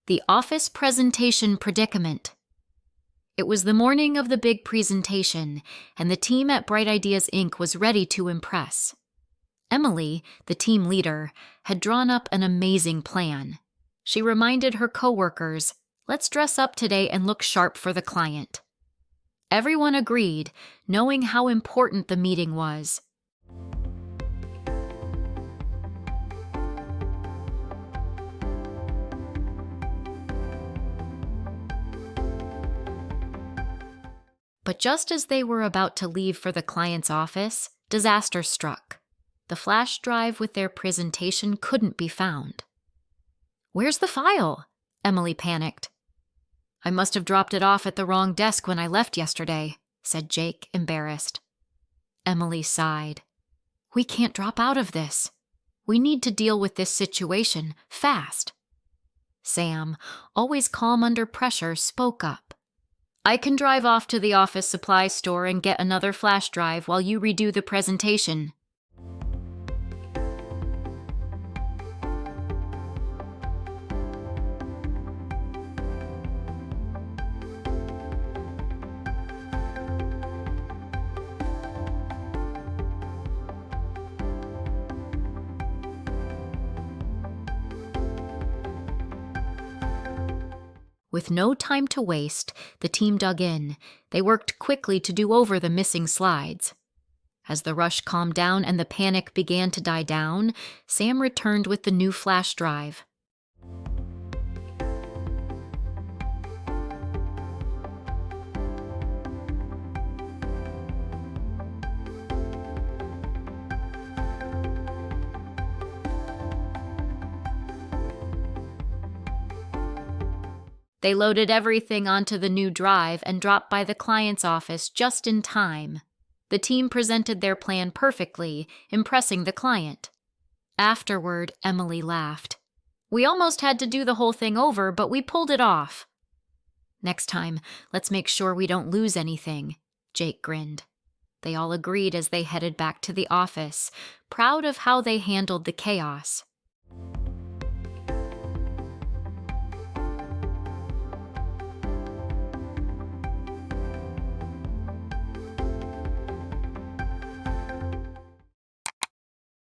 The Office Presentation Predicament. It was the morning of the big presentation, and the team at Bright Ideas Inc. was ready to impress. Emily, the team leader, had drawn up an amazing plan. She reminded her coworkers, "Let's dress up today and look sharp for the client." Everyone agreed, knowing how important the meeting was. But just as they were about to leave for the client's office, disaster struck. The flash drive with their presentation couldn't be found. "Where's the file?" Emily panicked. "I must have dropped it off at the wrong desk when I left yesterday," said Jake, embarrassed. Emily sighed. "We can't drop out of this. We need to deal with this situation fast." Sam, always calm under pressure, spoke up. "I can drive off to the office supply store and get another flash drive while you redo the presentation." With no time to waste, the team dug in. They worked quickly to do over the missing slides. As the rush calmed down and the panic began to die down, Sam returned with the new flash drive. They loaded everything onto the new drive and dropped by the client's office just in time. The team presented their plan perfectly, impressing the client. Afterward, Emily laughed. "We almost had to do the whole thing over, but we pulled it off." "Next time, let's make sure we don't lose anything," Jake grinned. They all agreed as they headed back to the office, proud of how they handled the chaos.